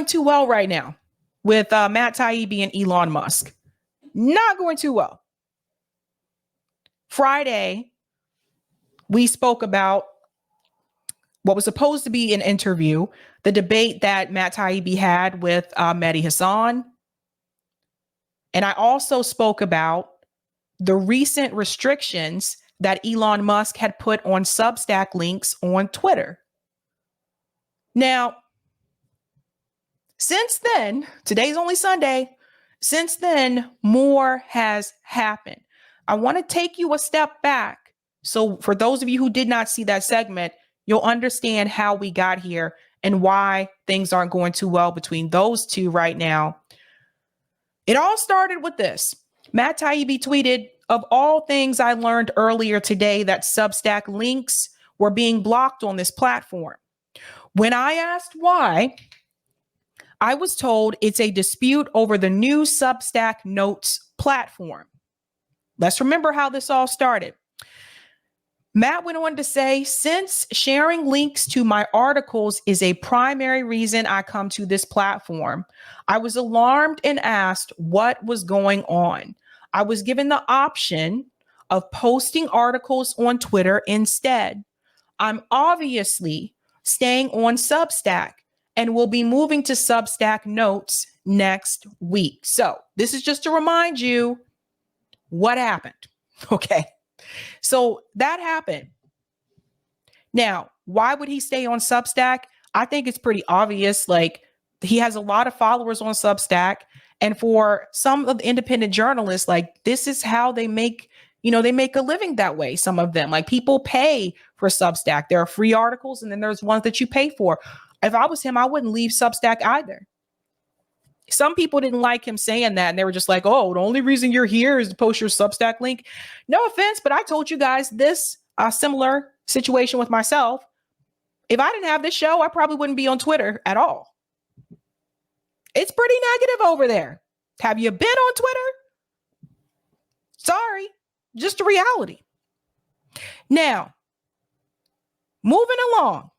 too well right now with Matt Taibbi and Elon Musk. Not going too well. Friday, we spoke about what was supposed to be an interview, the debate that Matt Taibbi had with Mehdi Hassan. And I also spoke about the recent restrictions that Elon Musk had put on Substack links on Twitter. Now, since then, today's only Sunday, since then, more has happened. I want to take you a step back. So for those of you who did not see that segment, you'll understand how we got here and why things aren't going too well between those two right now. It all started with this. Matt Taibbi tweeted, "Of all things I learned earlier today that Substack links were being blocked on this platform. When I asked why, I was told it's a dispute over the new Substack Notes platform." Let's remember how this all started. Matt went on to say, "Since sharing links to my articles is a primary reason I come to this platform, I was alarmed and asked what was going on. I was given the option of posting articles on Twitter instead. I'm obviously staying on Substack and will be moving to Substack Notes next week." So this is just to remind you what happened. Okay. So that happened. Now, why would he stay on Substack? I think it's pretty obvious. Like, he has a lot of followers on Substack. And for some of the independent journalists, like, this is how they make, they make a living that way. Some of them, like, people pay for Substack. There are free articles and then there's ones that you pay for. If I was him, I wouldn't leave Substack either. Some people didn't like him saying that, and they were just like, "Oh, the only reason you're here is to post your Substack link." No offense, but I told you guys this similar situation with myself. If I didn't have this show, I probably wouldn't be on Twitter at all. It's pretty negative over there. Have you been on Twitter? Sorry, just a reality. Now, moving along.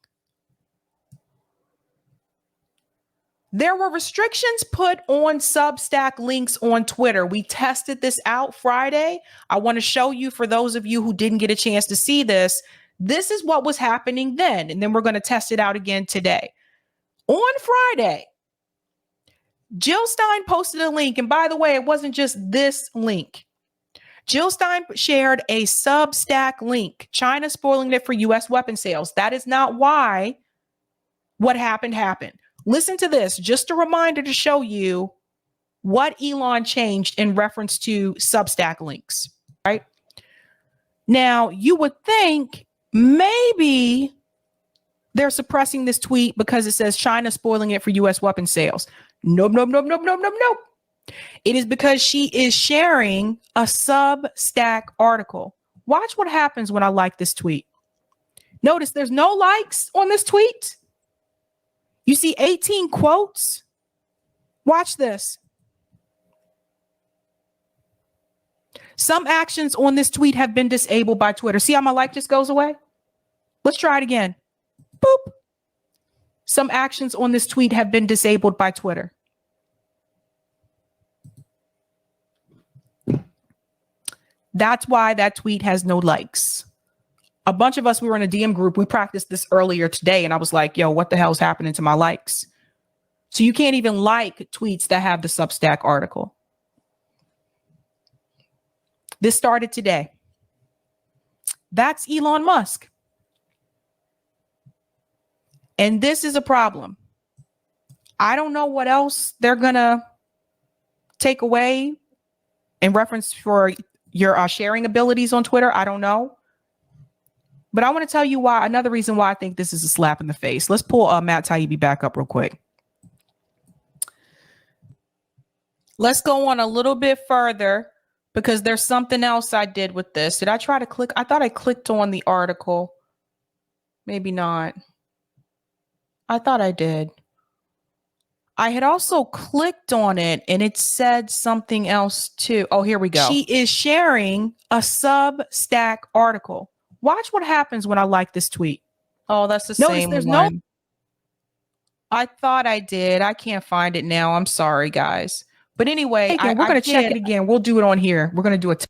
There were restrictions put on Substack links on Twitter. We tested this out Friday. I want to show you, for those of you who didn't get a chance to see this, this is what was happening then. And then we're going to test it out again today. On Friday, Jill Stein posted a link. And by the way, it wasn't just this link. Jill Stein shared a Substack link. China spoiling it for U.S. weapon sales. That is not why what happened happened. Listen to this, just a reminder to show you what Elon changed in reference to Substack links, right? Now, you would think maybe they're suppressing this tweet because it says China spoiling it for U.S. weapon sales. Nope. It is because she is sharing a Substack article. Watch what happens when I like this tweet. Notice there's no likes on this tweet. You see 18 quotes. Watch this. Some actions on this tweet have been disabled by Twitter. See how my like just goes away? Let's try it again. Boop. Some actions on this tweet have been disabled by Twitter. That's why that tweet has no likes. A bunch of us, we were in a DM group. We practiced this earlier today. And I was like, yo, what the hell's happening to my likes? So you can't even like tweets that have the Substack article. This started today. That's Elon Musk. And this is a problem. I don't know what else they're going to take away in reference for your sharing abilities on Twitter. I don't know. But I want to tell you why. Another reason why I think this is a slap in the face. Let's pull Matt Taibbi back up real quick. Let's go on a little bit further because there's something else I did with this. Did I try to click? I thought I clicked on the article. Maybe not. I thought I did. I had also clicked on it and it said something else too. Oh, here we go. She is sharing a Substack article. Watch what happens when I like this tweet. Oh, that's the same one. I thought I did. I can't find it now. I'm sorry, guys. But anyway, we're going to check it again. We'll do it on here. We're going to do it.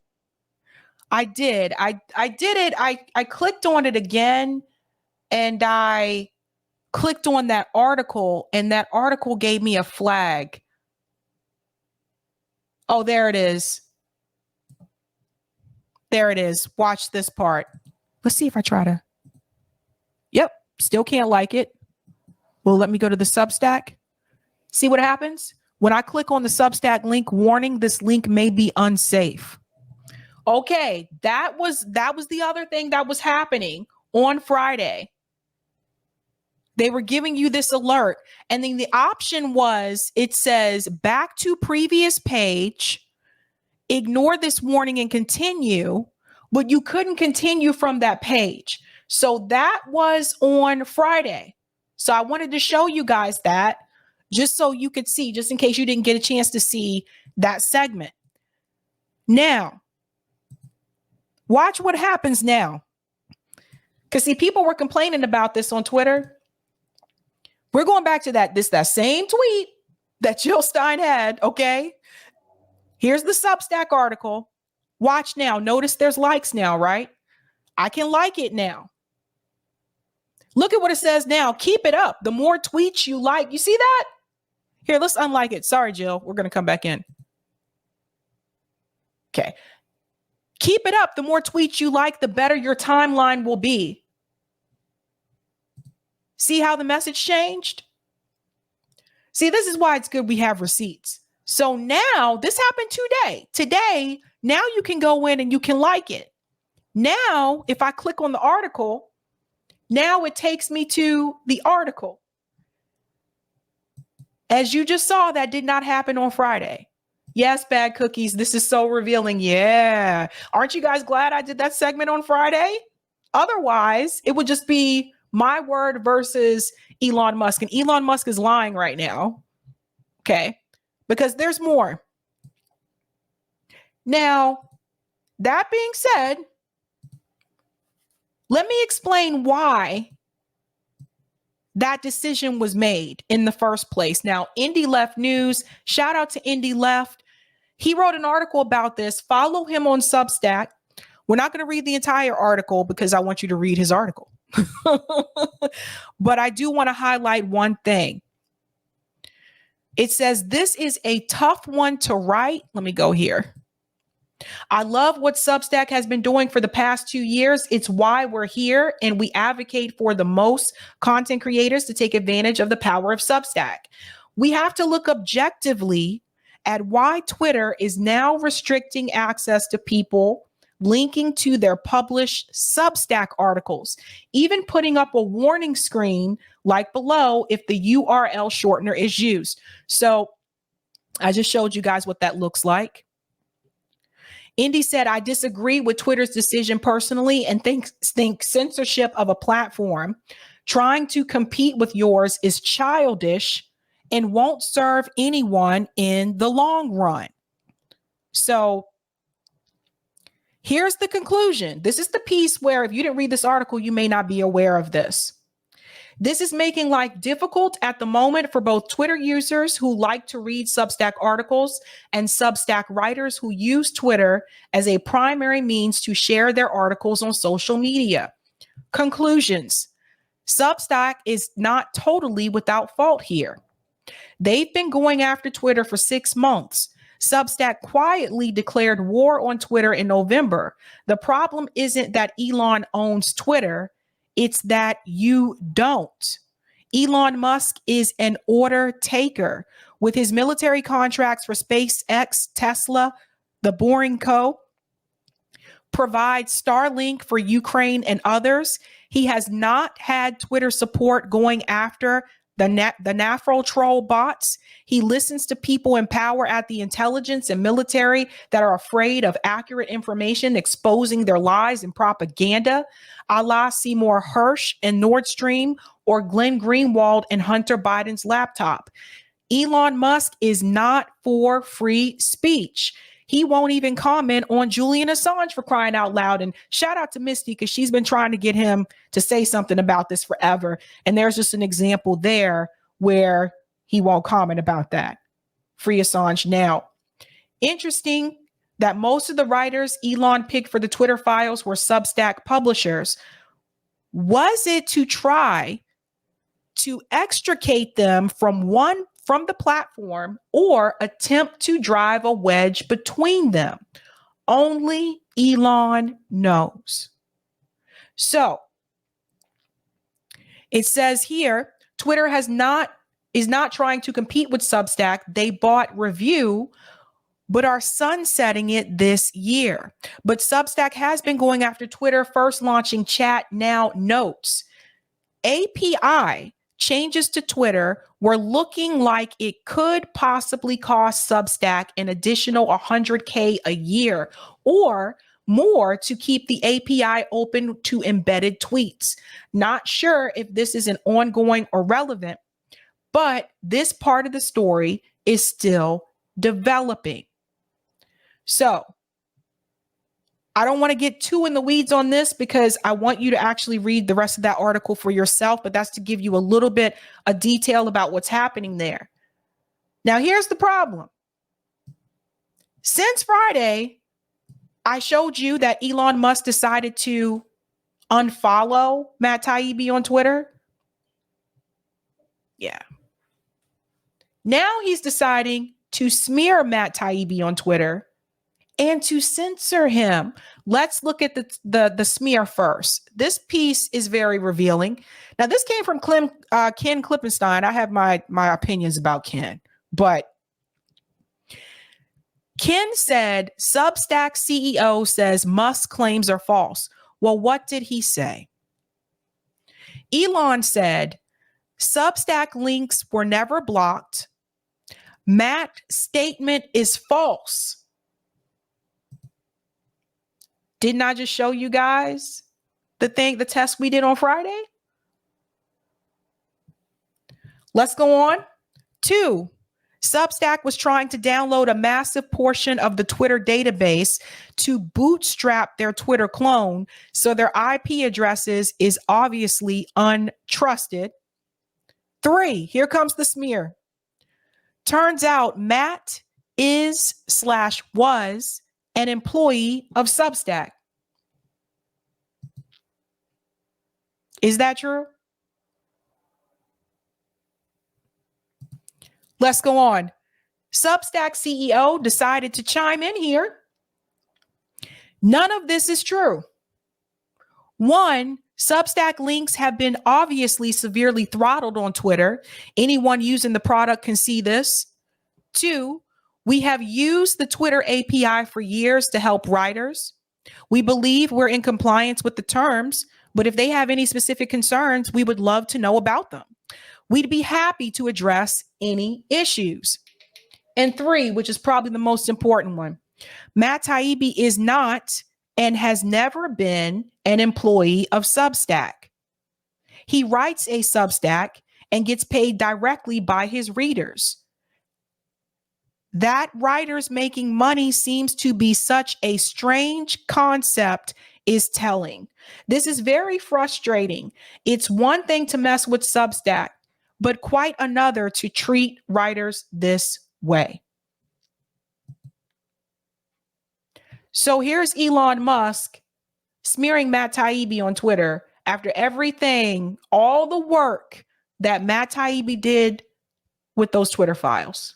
I did. I did it. I clicked on it again, and I clicked on that article, and that article gave me a flag. Oh, there it is. There it is. Watch this part. Let's see if I try to. Yep. Still can't like it. Well, let me go to the Substack. See what happens? When I click on the Substack link, warning, this link may be unsafe. Okay, that was the other thing that was happening on Friday. They were giving you this alert, and then the option was, it says back to previous page, ignore this warning and continue, but you couldn't continue from that page. So that was on Friday. So I wanted to show you guys that just so you could see, just in case you didn't get a chance to see that segment. Now, watch what happens now. Because see, people were complaining about this on Twitter. We're going back to that same tweet that Jill Stein had, okay? Here's the Substack article. Watch now. Notice there's likes now, right? I can like it now. Look at what it says now. Keep it up. The more tweets you like, you see that? Here, let's unlike it. Sorry, Jill. We're going to come back in. Okay. Keep it up. The more tweets you like, the better your timeline will be. See how the message changed? See, this is why it's good we have receipts. So now this happened today. Today, now you can go in and you can like it. Now, if I click on the article, now it takes me to the article. As you just saw, that did not happen on Friday. Yes, bad cookies. This is so revealing. Yeah. Aren't you guys glad I did that segment on Friday? Otherwise, it would just be my word versus Elon Musk. And Elon Musk is lying right now. Okay. Because there's more. Now, that being said, let me explain why that decision was made in the first place. Now, Indie Left News, shout out to Indie Left. He wrote an article about this. Follow him on Substack. We're not going to read the entire article because I want you to read his article. But I do want to highlight one thing. It says, this is a tough one to write. Let me go here. I love what Substack has been doing for the past 2 years. It's why we're here, and we advocate for the most content creators to take advantage of the power of Substack. We have to look objectively at why Twitter is now restricting access to people linking to their published Substack articles, even putting up a warning screen like below if the URL shortener is used. So I just showed you guys what that looks like. Indy said, I disagree with Twitter's decision personally and think censorship of a platform trying to compete with yours is childish and won't serve anyone in the long run. So here's the conclusion. This is the piece where if you didn't read this article, you may not be aware of this. This is making life difficult at the moment for both Twitter users who like to read Substack articles and Substack writers who use Twitter as a primary means to share their articles on social media. Conclusions. Substack is not totally without fault here. They've been going after Twitter for 6 months. Substack quietly declared war on Twitter in November. The problem isn't that Elon owns Twitter. It's that you don't. Elon Musk is an order taker with his military contracts for SpaceX, Tesla, the Boring Co. provides Starlink for Ukraine and others. He has not had Twitter support going after the NAFRO troll bots. He listens to people in power at the intelligence and military that are afraid of accurate information exposing their lies and propaganda, a la Seymour Hersh and Nord Stream or Glenn Greenwald and Hunter Biden's laptop. Elon Musk is not for free speech. He won't even comment on Julian Assange, for crying out loud. And shout out to Misty because she's been trying to get him to say something about this forever. And there's just an example there where he won't comment about that. Free Assange now. Interesting that most of the writers Elon picked for the Twitter files were Substack publishers. Was it to try to extricate them from the platform or attempt to drive a wedge between them? Only Elon knows. So it says here, Twitter is not trying to compete with Substack. They bought Review, but are sunsetting it this year. But Substack has been going after Twitter, first launching Chat Now Notes. API changes to Twitter were looking like it could possibly cost Substack an additional $100K a year or more to keep the API open to embedded tweets. Not sure if this is an ongoing or relevant, but this part of the story is still developing. So I don't want to get too in the weeds on this because I want you to actually read the rest of that article for yourself, but that's to give you a little bit of detail about what's happening there. Now, here's the problem. Since Friday, I showed you that Elon Musk decided to unfollow Matt Taibbi on Twitter. Yeah. Now he's deciding to smear Matt Taibbi on Twitter and to censor him. Let's look at the smear first. This piece is very revealing. Now, this came from Ken Klippenstein. I have my opinions about Ken, but Ken said Substack CEO says Musk claims are false. Well, what did he say? Elon said Substack links were never blocked. Matt's statement is false. Didn't I just show you guys the test we did on Friday? Let's go on. 2, Substack was trying to download a massive portion of the Twitter database to bootstrap their Twitter clone, so their IP addresses is obviously untrusted. 3, here comes the smear. Turns out Matt was an employee of Substack. Is that true? Let's go on. Substack CEO decided to chime in here. None of this is true. 1, Substack links have been obviously severely throttled on Twitter. Anyone using the product can see this. 2, we have used the Twitter API for years to help writers. We believe we're in compliance with the terms, but if they have any specific concerns, we would love to know about them. We'd be happy to address any issues. And 3, which is probably the most important one, Matt Taibbi is not and has never been an employee of Substack. He writes a Substack and gets paid directly by his readers. That writers making money seems to be such a strange concept is telling. This is very frustrating. It's one thing to mess with Substack, but quite another to treat writers this way. So here's Elon Musk smearing Matt Taibbi on Twitter after everything, all the work that Matt Taibbi did with those Twitter files.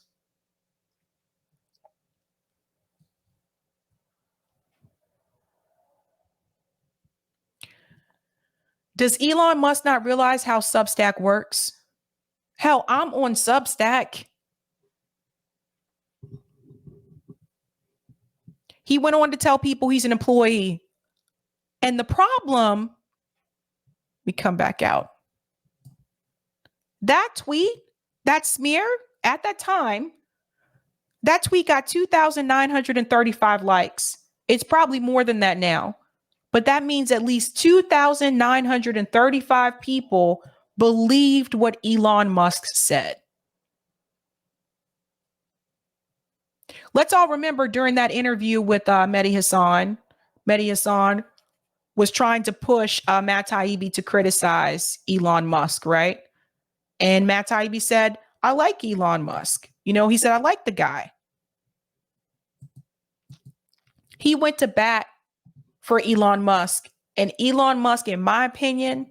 Does Elon Musk not realize how Substack works? Hell, I'm on Substack. He went on to tell people he's an employee. And the problem, we come back out. That tweet, that smear, at that time, that tweet got 2,935 likes. It's probably more than that now. But that means at least 2,935 people believed what Elon Musk said. Let's all remember during that interview with Mehdi Hasan was trying to push Matt Taibbi to criticize Elon Musk, right? And Matt Taibbi said, I like Elon Musk. He said, I like the guy. He went to bat for Elon Musk. And Elon Musk, in my opinion,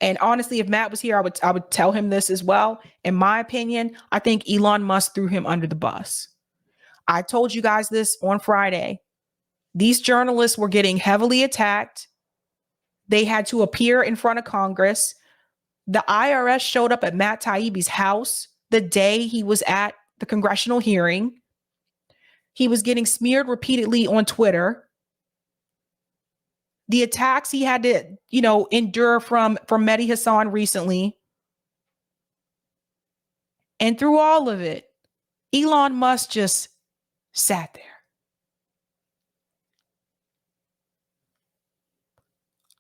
and honestly, if Matt was here, I would tell him this as well. In my opinion, I think Elon Musk threw him under the bus. I told you guys this on Friday. These journalists were getting heavily attacked. They had to appear in front of Congress. The IRS showed up at Matt Taibbi's house the day he was at the congressional hearing. He was getting smeared repeatedly on Twitter. The attacks he had to, endure from Mehdi Hassan recently. And through all of it, Elon Musk just sat there.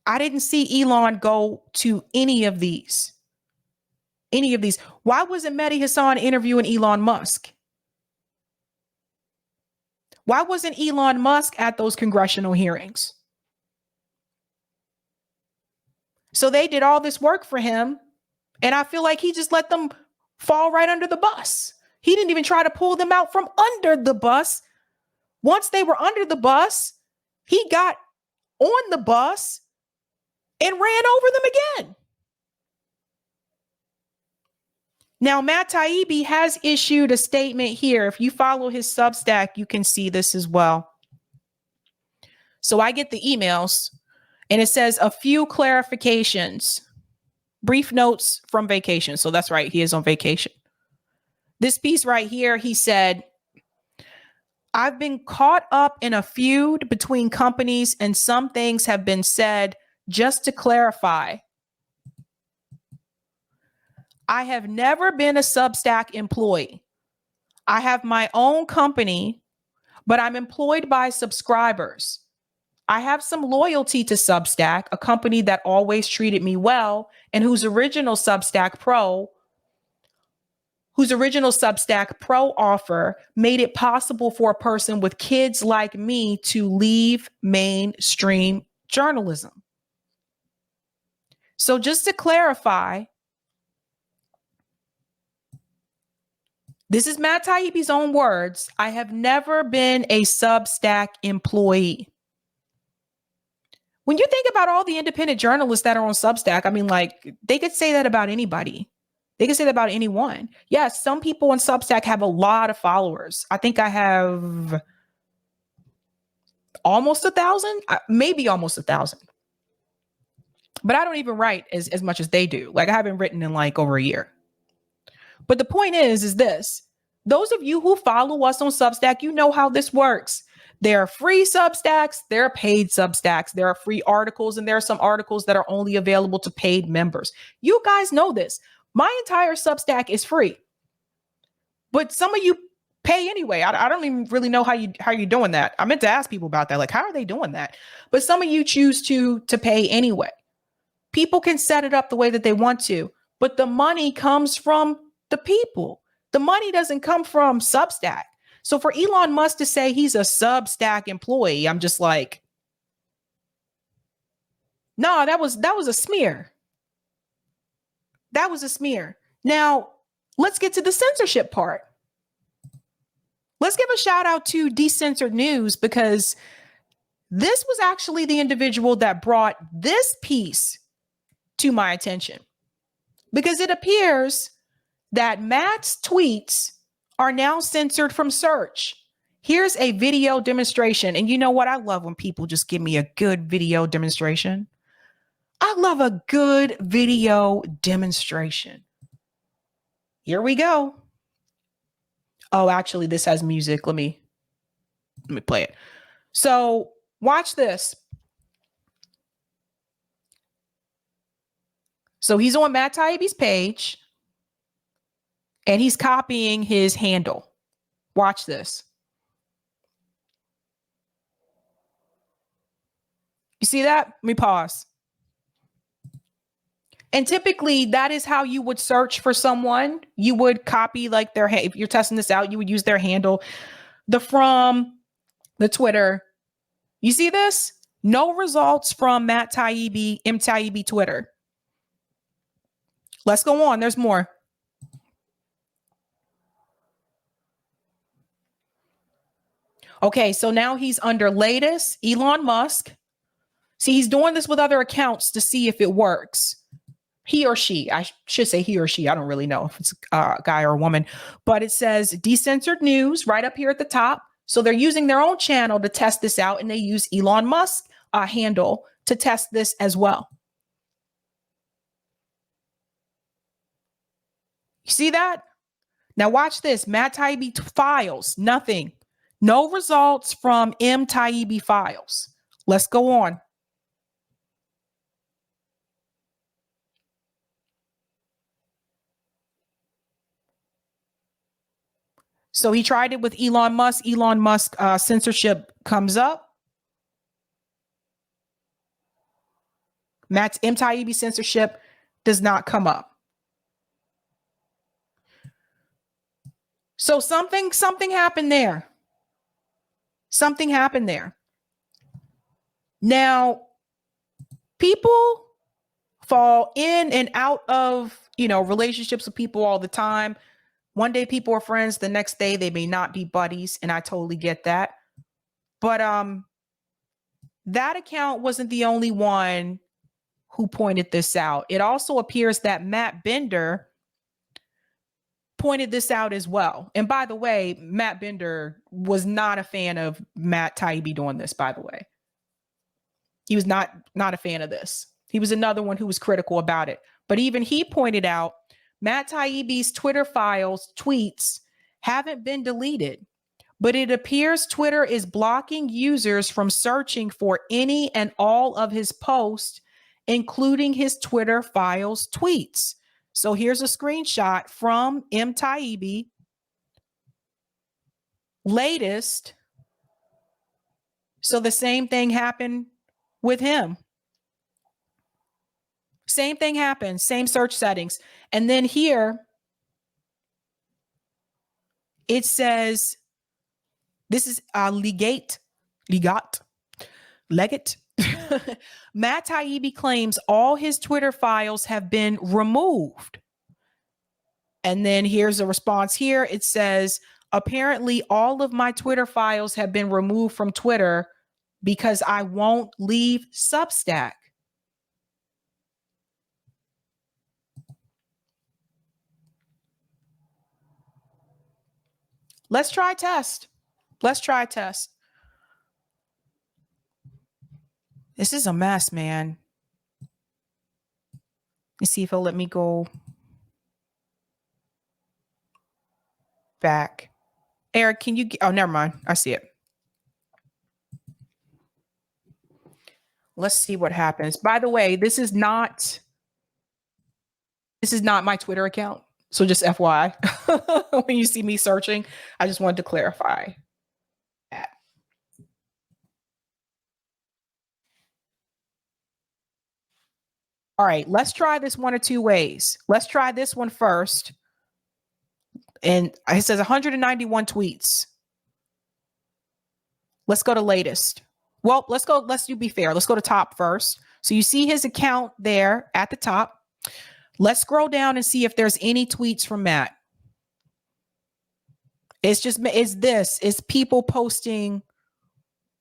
I didn't see Elon go to any of these. Why wasn't Mehdi Hassan interviewing Elon Musk? Why wasn't Elon Musk at those congressional hearings? So they did all this work for him, and I feel like he just let them fall right under the bus. He didn't even try to pull them out from under the bus. Once they were under the bus, he got on the bus and ran over them again. Now, Matt Taibbi has issued a statement here. If you follow his Substack, you can see this as well. So I get the emails, and it says a few clarifications, brief notes from vacation. So that's right. He is on vacation. This piece right here, he said, I've been caught up in a feud between companies and some things have been said. Just to clarify, I have never been a Substack employee. I have my own company, but I'm employed by subscribers. I have some loyalty to Substack, a company that always treated me well and whose original Substack Pro offer made it possible for a person with kids like me to leave mainstream journalism. So just to clarify, this is Matt Taibbi's own words. I have never been a Substack employee. When you think about all the independent journalists that are on Substack, I mean, like, they could say that about anybody. They could say that about anyone. Yes, some people on Substack have a lot of followers. I think I have almost 1,000, maybe almost 1,000. But I don't even write as much as they do. Like, I haven't written in like over a year. But the point is this. Those of you who follow us on Substack, you know how this works. There are free Substacks, there are paid Substacks, there are free articles, and there are some articles that are only available to paid members. You guys know this. My entire Substack is free. But some of you pay anyway. I don't even really know how you're doing that. I meant to ask people about that. Like, how are they doing that? But some of you choose to pay anyway. People can set it up the way that they want to, but the money comes from the people. The money doesn't come from Substack. So for Elon Musk to say he's a Substack employee, I'm just like, no, that was a smear. That was a smear. Now, let's get to the censorship part. Let's give a shout out to Decensored News, because this was actually the individual that brought this piece to my attention, because it appears that Matt's tweets are now censored from search. Here's a video demonstration. And you know what? I love when people just give me a good video demonstration. I love a good video demonstration. Here we go. Oh, actually, this has music. Let me play it. So watch this. So he's on Matt Taibbi's page and he's copying his handle. Watch this. You see that? Let me pause. And typically that is how you would search for someone. You would copy like if you're testing this out, you would use their handle, from the Twitter. You see this? No results from Matt Taibbi, M Taibbi Twitter. Let's go on. There's more. Okay, so now he's under latest Elon Musk. See, he's doing this with other accounts to see if it works. He or she, I should say he or she. I don't really know if it's a guy or a woman, but it says decensored news right up here at the top. So they're using their own channel to test this out, and they use Elon Musk handle to test this as well. You see that? Now watch this. Matt Taibbi files, nothing. No results from Taibbi files. Let's go on. So he tried it with Elon Musk. Elon Musk censorship comes up. Matt's Taibbi censorship does not come up. So something happened there. Something happened there. Now, people fall in and out of, relationships with people all the time. One day people are friends, the next day they may not be buddies, and I totally get that. But that account wasn't the only one who pointed this out. It also appears that Matt Bender pointed this out as well. And by the way, Matt Bender was not a fan of Matt Taibbi doing this, by the way. He was not a fan of this. He was another one who was critical about it. But even he pointed out Matt Taibbi's Twitter files, tweets, haven't been deleted, but it appears Twitter is blocking users from searching for any and all of his posts, including his Twitter files tweets. So here's a screenshot from Taibbi. Latest. So the same thing happened with him. Same thing happened, same search settings. And then here, it says, this is Leggett. Matt Taibbi claims all his Twitter files have been removed. And then here's a response here. It says, apparently all of my Twitter files have been removed from Twitter because I won't leave Substack. Let's try a test. Let's try a test. This is a mess, man. Let's see if he'll let me go back. Eric, can you? Oh, never mind. I see it. Let's see what happens. By the way, this is not my Twitter account. So just FYI, when you see me searching, I just wanted to clarify that. All right, let's try this one or two ways. Let's try this one first. And it says 191 tweets. Let's go to latest. Well, let's be fair. Let's go to top first. So you see his account there at the top. Let's scroll down and see if there's any tweets from Matt. It's people posting.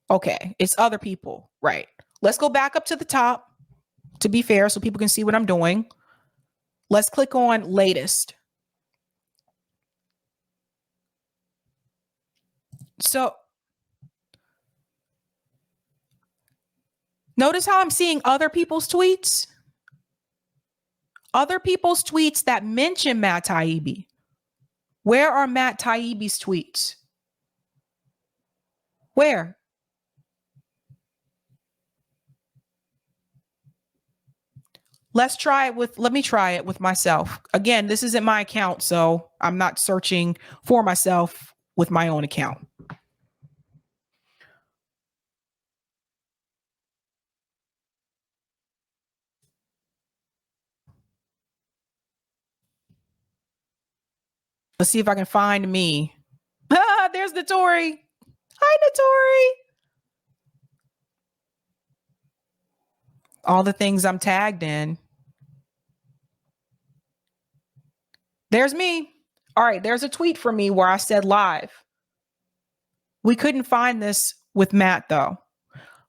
Okay, it's other people, right? Let's go back up to the top to be fair so people can see what I'm doing. Let's click on latest. So notice how I'm seeing other people's tweets. Other people's tweets that mention Matt Taibbi. Where are Matt Taibbi's tweets? Where? Let me try it with myself. Again, this isn't my account, so I'm not searching for myself with my own account. Let's see if I can find me. Ah, there's Notori. Hi, Notori. All the things I'm tagged in. There's me. All right, there's a tweet from me where I said live. We couldn't find this with Matt, though.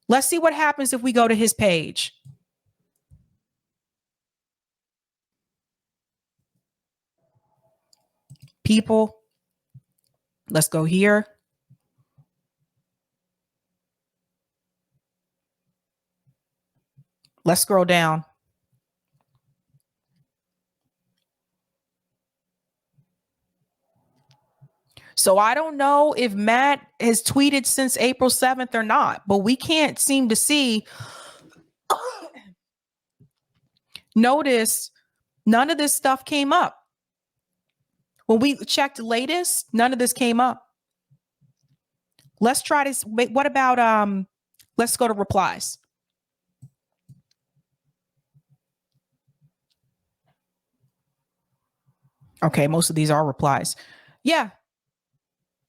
Let's see what happens if we go to his page. People, let's go here. Let's scroll down. So I don't know if Matt has tweeted since April 7th or not, but we can't seem to see. Notice none of this stuff came up. When we checked the latest, none of this came up. Let's try this. Wait, what about, let's go to replies. Okay, most of these are replies. Yeah.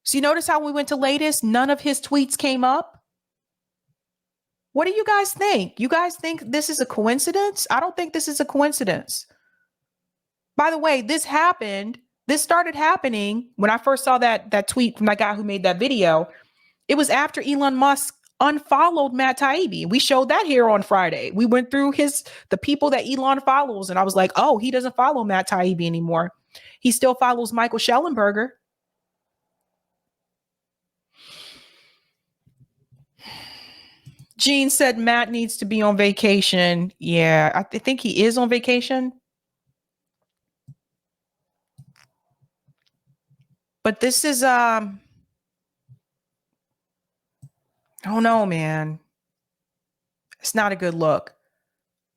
So you notice how we went to latest? None of his tweets came up. What do you guys think? You guys think this is a coincidence? I don't think this is a coincidence. By the way, this started happening when I first saw that tweet from that guy who made that video. It was after Elon Musk unfollowed Matt Taibbi. We showed that here on Friday. We went through the people that Elon follows, and I was like, oh, he doesn't follow Matt Taibbi anymore. He still follows Michael Schellenberger. Gene said Matt needs to be on vacation. Yeah, I think he is on vacation. But this is, I don't know, man. It's not a good look.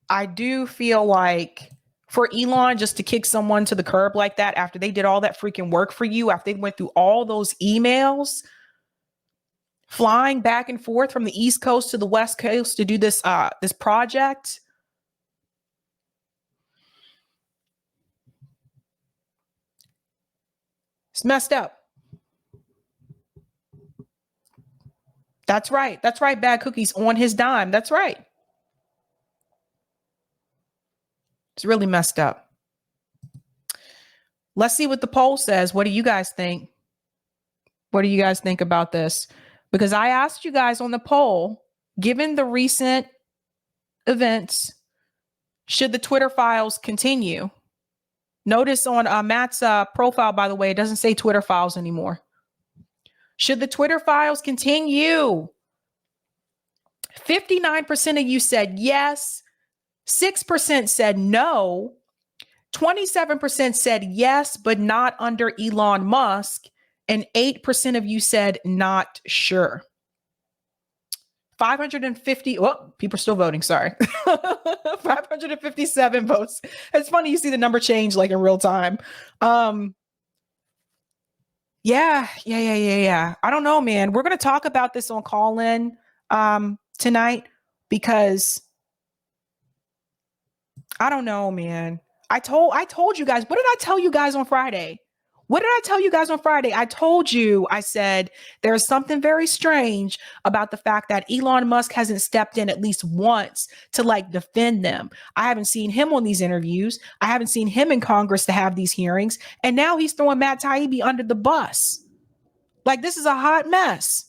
I do feel like for Elon just to kick someone to the curb like that after they did all that freaking work for you, after they went through all those emails, flying back and forth from the East Coast to the West Coast to do this project. It's messed up. That's right. That's right. Bad cookies on his dime. That's right. It's really messed up. Let's see what the poll says. What do you guys think? What do you guys think about this? Because I asked you guys on the poll, given the recent events, should the Twitter files continue? Notice on Matt's profile, by the way, it doesn't say Twitter files anymore. Should the Twitter files continue? 59% of you said yes. 6% said no. 27% said yes, but not under Elon Musk. And 8% of you said not sure. 550, well, people are still voting, sorry. 557 votes. It's funny, you see the number change like in real time. Yeah. I don't know, man. We're going to talk about this on Call-In tonight because I don't know, man. I told you guys, what did I tell you guys on Friday? I told you, I said, there's something very strange about the fact that Elon Musk hasn't stepped in at least once to like defend them. I haven't seen him on these interviews. I haven't seen him in Congress to have these hearings. And now he's throwing Matt Taibbi under the bus. Like, this is a hot mess.